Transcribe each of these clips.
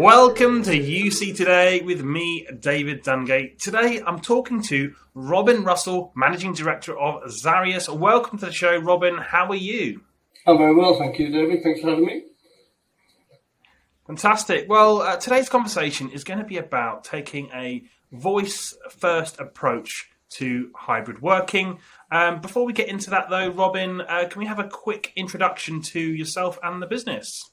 Welcome to UC Today with me, David Dungay. Today I'm talking to Robin Russell, Managing Director of Xarios. Welcome to the show, Robin. How are you? I'm very well, thank you, David. Thanks for having me. Fantastic. Well, today's conversation is going to be about taking a voice-first approach to hybrid working. Before we get into that, though, Robin, can we have a quick introduction to yourself and the business?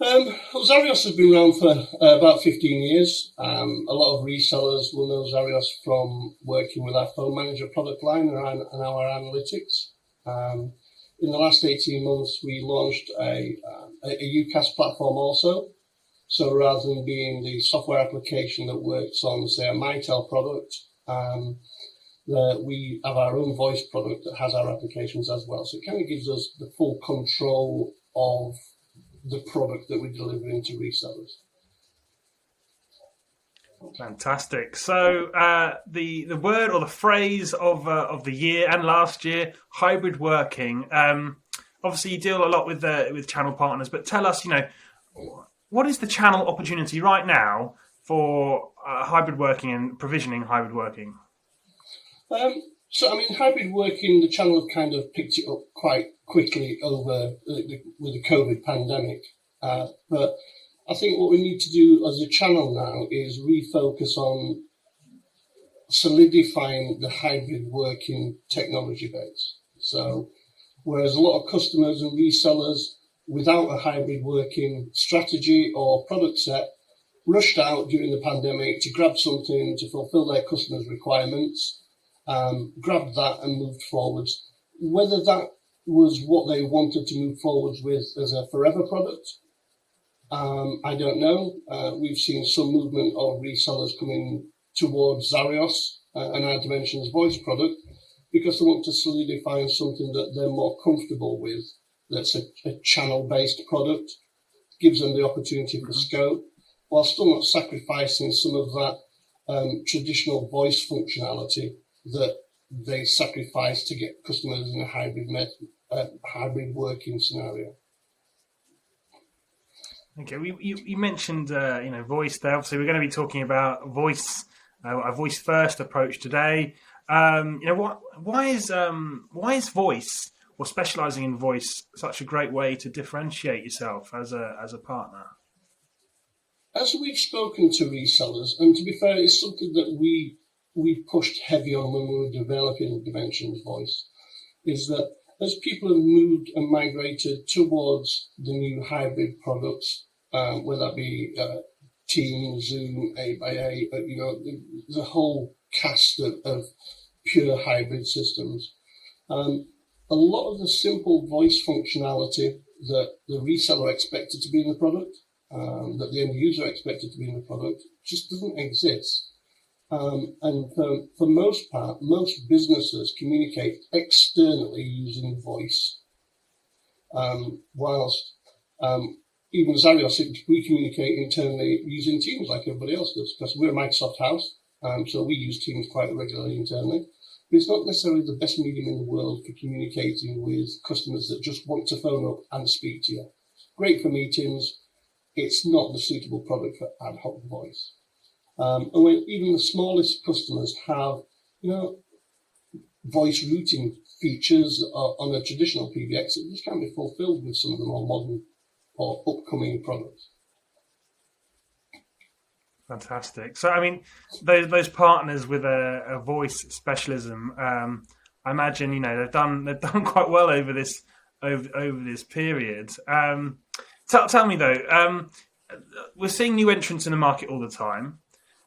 Xarios has been around for about 15 years. A lot of resellers will know Xarios from working with our phone manager product line and our analytics. In the last 18 months, we launched a UCaaS platform also. So rather than being the software application that works on, say, a Mitel product, we have our own voice product that has our applications as well. So it kind of gives us the full control of the product that we're delivering to resellers. Fantastic. So the word or the phrase of the year and last year, hybrid working. Obviously, you deal a lot with channel partners, but tell us, what is the channel opportunity right now for hybrid working and provisioning hybrid working? Hybrid working, the channel have kind of picked it up quite quickly with the COVID pandemic. But I think what we need to do as a channel now is refocus on solidifying the hybrid working technology base. So whereas a lot of customers and resellers without a hybrid working strategy or product set rushed out during the pandemic to grab something to fulfill their customers' requirements, grabbed that and moved forwards. Whether that was what they wanted to move forwards with as a forever product, I don't know. We've seen some movement of resellers coming towards Xarios and our Dimensions voice product because they want to solidify something that they're more comfortable with. That's a channel-based product, gives them the opportunity for scope, while still not sacrificing some of that traditional voice functionality that they sacrifice to get customers in a hybrid working scenario. Okay, you mentioned voice there. Obviously, we're going to be talking about voice, a voice-first approach today. Why is voice or specialising in voice such a great way to differentiate yourself as a partner? As we've spoken to resellers, and to be fair, it's something that we pushed heavy on when we were developing Dimensions voice, is that as people have moved and migrated towards the new hybrid products, whether that be Teams, Zoom, 8x8, the whole cast of pure hybrid systems, a lot of the simple voice functionality that the reseller expected to be in the product, that the end user expected to be in the product, just doesn't exist. And for most part, most businesses communicate externally using voice, whilst even Xarios, we communicate internally using Teams like everybody else does, because we're a Microsoft house, so we use Teams quite regularly internally. But it's not necessarily the best medium in the world for communicating with customers that just want to phone up and speak to you. Great for meetings. It's not the suitable product for ad hoc voice. And when even the smallest customers have, voice routing features on a traditional PBX, it just can't be fulfilled with some of the more modern or upcoming products. Fantastic. So, those partners with a voice specialism, I imagine they've done quite well over this period. Tell me though, we're seeing new entrants in the market all the time.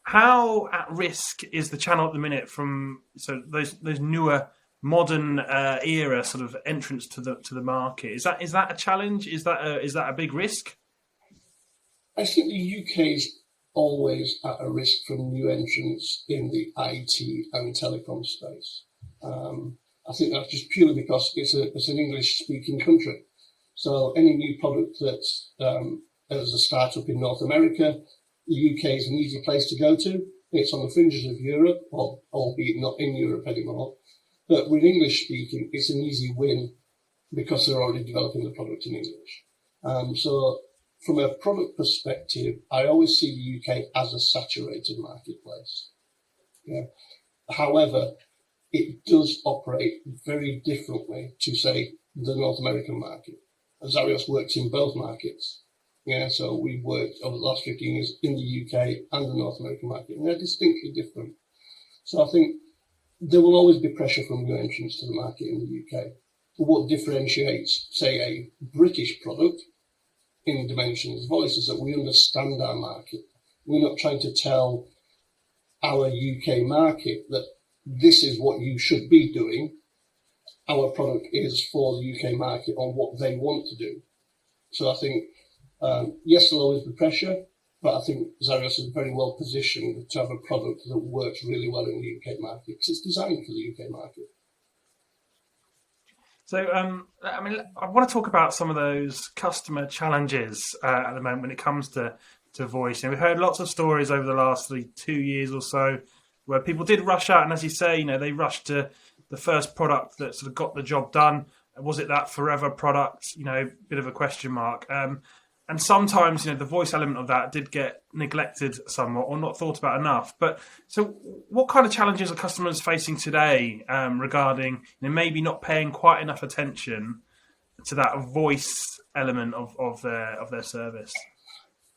How at risk is the channel at the minute from those newer modern era sort of entrants to the market? Is that a challenge? Is that a big risk? I think the UK is always at a risk from new entrants in the IT and telecom space. I think that's just purely because it's an English-speaking country. So any new product that's as a startup in North America, the UK is an easy place to go to. It's on the fringes of Europe, albeit not in Europe anymore. But with English speaking, it's an easy win because they're already developing the product in English. So from a product perspective, I always see the UK as a saturated marketplace. Yeah. However, it does operate very differently to, say, the North American market. Xarios works in both markets. Yeah, so we've worked over the last 15 years in the UK and the North American market, and they're distinctly different. So I think there will always be pressure from new entrants to the market in the UK. But what differentiates, say, a British product in Dimensions Voice is that we understand our market. We're not trying to tell our UK market that this is what you should be doing. Our product is for the UK market on what they want to do. So I think, yes, there'll always be pressure, but I think Xarios is very well positioned to have a product that works really well in the UK market because it's designed for the UK market. So, I mean, I want to talk about some of those customer challenges at the moment when it comes to voice. And we've heard lots of stories over the last 2 years or so where people did rush out, and as you say, they rushed to the first product that sort of got the job done. Was it that forever product? Bit of a question mark. And sometimes, the voice element of that did get neglected somewhat or not thought about enough. But so what kind of challenges are customers facing today regarding maybe not paying quite enough attention to that voice element of their service?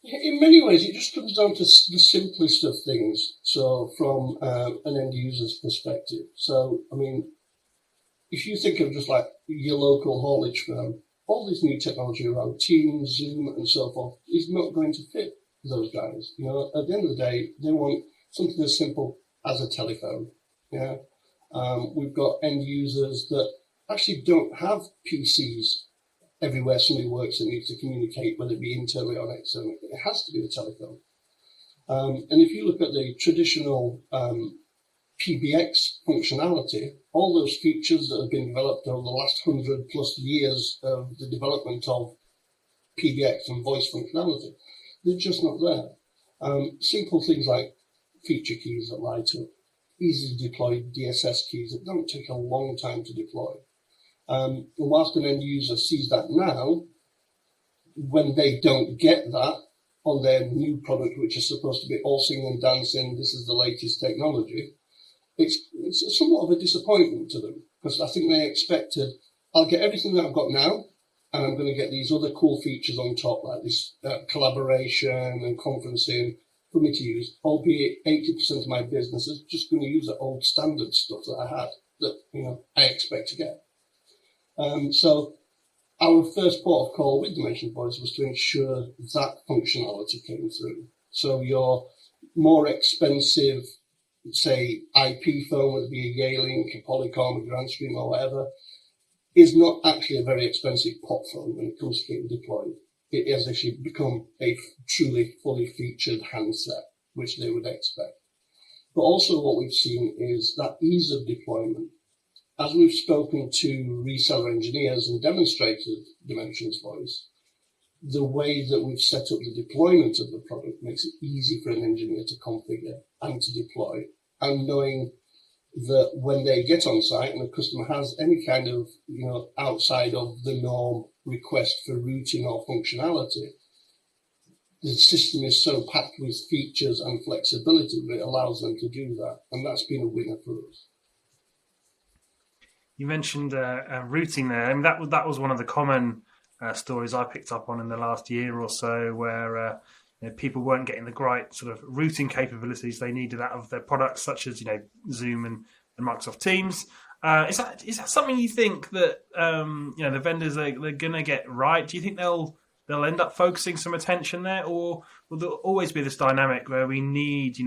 In many ways, it just comes down to the simplest of things. So from an end user's perspective. So, I mean, if you think of just like your local haulage firm, all this new technology around Teams, Zoom, and so forth is not going to fit those guys. At the end of the day, they want something as simple as a telephone. Yeah, we've got end users that actually don't have PCs everywhere somebody works and needs to communicate, whether it be internally or externally. It has to be a telephone. And if you look at the traditional PBX functionality, all those features that have been developed over the last 100 plus years of the development of PBX and voice functionality, they're just not there. Simple things like feature keys that light up, easy to deploy DSS keys that don't take a long time to deploy. And whilst an end user sees that now, when they don't get that on their new product, which is supposed to be all singing and dancing, this is the latest technology, it's somewhat of a disappointment to them because I think they expected, I'll get everything that I've got now and I'm going to get these other cool features on top, like this collaboration and conferencing for me to use, albeit 80% of my business is just going to use the old standard stuff that I had that, I expect to get. So our first port of call with Dimension Voice was to ensure that functionality came through. So your more expensive, say, IP phone, whether it be a Yealink, a Polycom, a Grandstream or whatever, is not actually a very expensive pop phone when it comes to getting deployed. It has actually become a truly fully featured handset, which they would expect. But also what we've seen is that ease of deployment. As we've spoken to reseller engineers and demonstrated Dimensions Voice, the way that we've set up the deployment of the product makes it easy for an engineer to configure and to deploy. And knowing that when they get on site and the customer has any kind of, outside of the norm request for routing or functionality, the system is so packed with features and flexibility that it allows them to do that. And that's been a winner for us. You mentioned routing there, and that was one of the common stories I picked up on in the last year or so, where people weren't getting the right sort of routing capabilities they needed out of their products, such as Zoom and Microsoft Teams. Is that something you think that the vendors they're going to get right? Do you think they'll end up focusing some attention there, or will there always be this dynamic where we need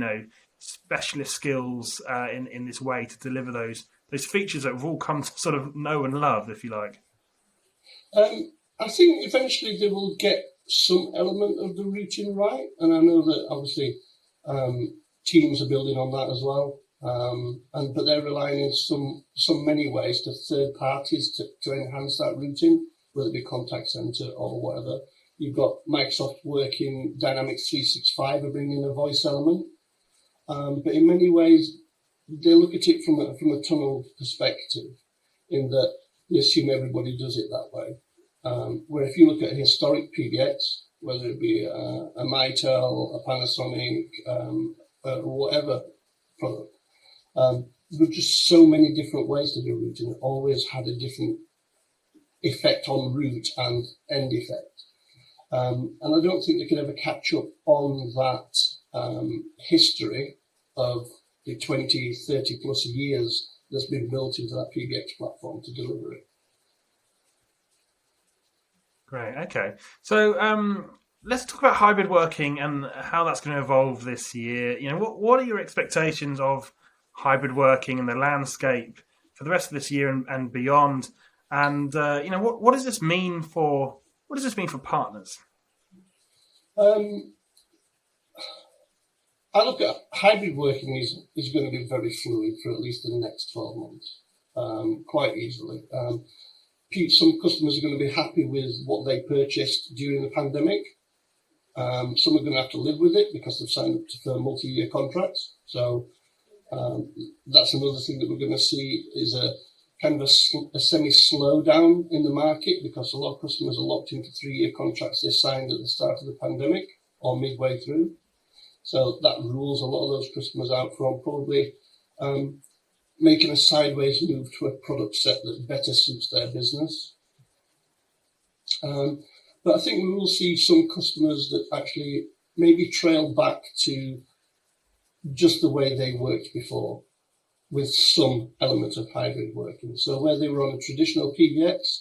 specialist skills in this way to deliver those features that we've all come to sort of know and love, if you like? I think eventually they will get some element of the routing right, and I know that obviously teams are building on that as well, but they're relying in some many ways to third parties to enhance that routing, whether it be contact center or whatever. You've got Microsoft working Dynamics 365 are bringing a voice element, but in many ways they look at it from a tunnel perspective, in that they assume everybody does it that way. Where if you look at historic PBX, whether it be a Mitel, a Panasonic, whatever product. There were just so many different ways to do routing. It always had a different effect on route and end effect. And I don't think they could ever catch up on that history of the 20, 30 plus years that's been built into that PBX platform to deliver it. Great. Okay. So let's talk about hybrid working and how that's going to evolve this year. What are your expectations of hybrid working and the landscape for the rest of this year and beyond? And what does this mean for partners? I look at hybrid working is going to be very fluid for at least the next 12 months, quite easily. Some customers are going to be happy with what they purchased during the pandemic. Some are going to have to live with it because they've signed up for multi-year contracts. So that's another thing that we're going to see is a kind of a semi-slowdown in the market because a lot of customers are locked into 3-year contracts they signed at the start of the pandemic or midway through. So that rules a lot of those customers out from probably making a sideways move to a product set that better suits their business. But I think we will see some customers that actually maybe trail back to just the way they worked before with some element of hybrid working. So where they were on a traditional PBX,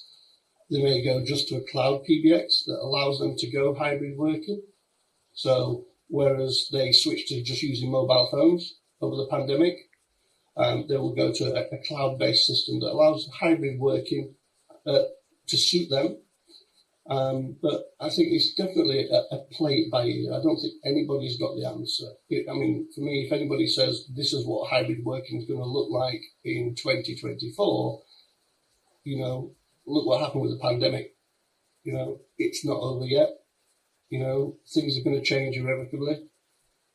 they may go just to a cloud PBX that allows them to go hybrid working. So whereas they switched to just using mobile phones over the pandemic, they will go to a cloud-based system that allows hybrid working to suit them. But I think it's definitely a play it by ear. I don't think anybody's got the answer. For me, if anybody says this is what hybrid working is going to look like in 2024, look what happened with the pandemic. It's not over yet. Things are going to change irrevocably.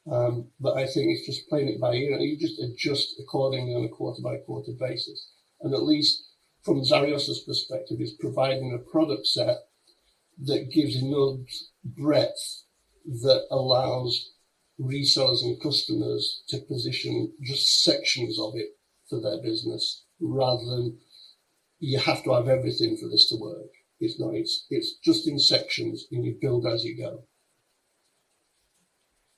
But I think it's just playing it by ear. You just adjust accordingly on a quarter-by-quarter basis. And at least from Xarios' perspective, it's providing a product set that gives enough breadth that allows resellers and customers to position just sections of it for their business rather than you have to have everything for this to work. It's not. It's just in sections and you build as you go.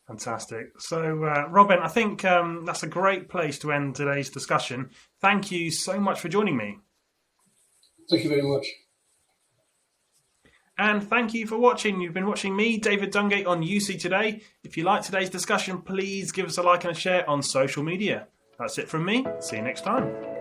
Fantastic. So, Robin, I think that's a great place to end today's discussion. Thank you so much for joining me. Thank you very much. And thank you for watching. You've been watching me, David Dungay, on UC Today. If you like today's discussion, please give us a like and a share on social media. That's it from me. See you next time.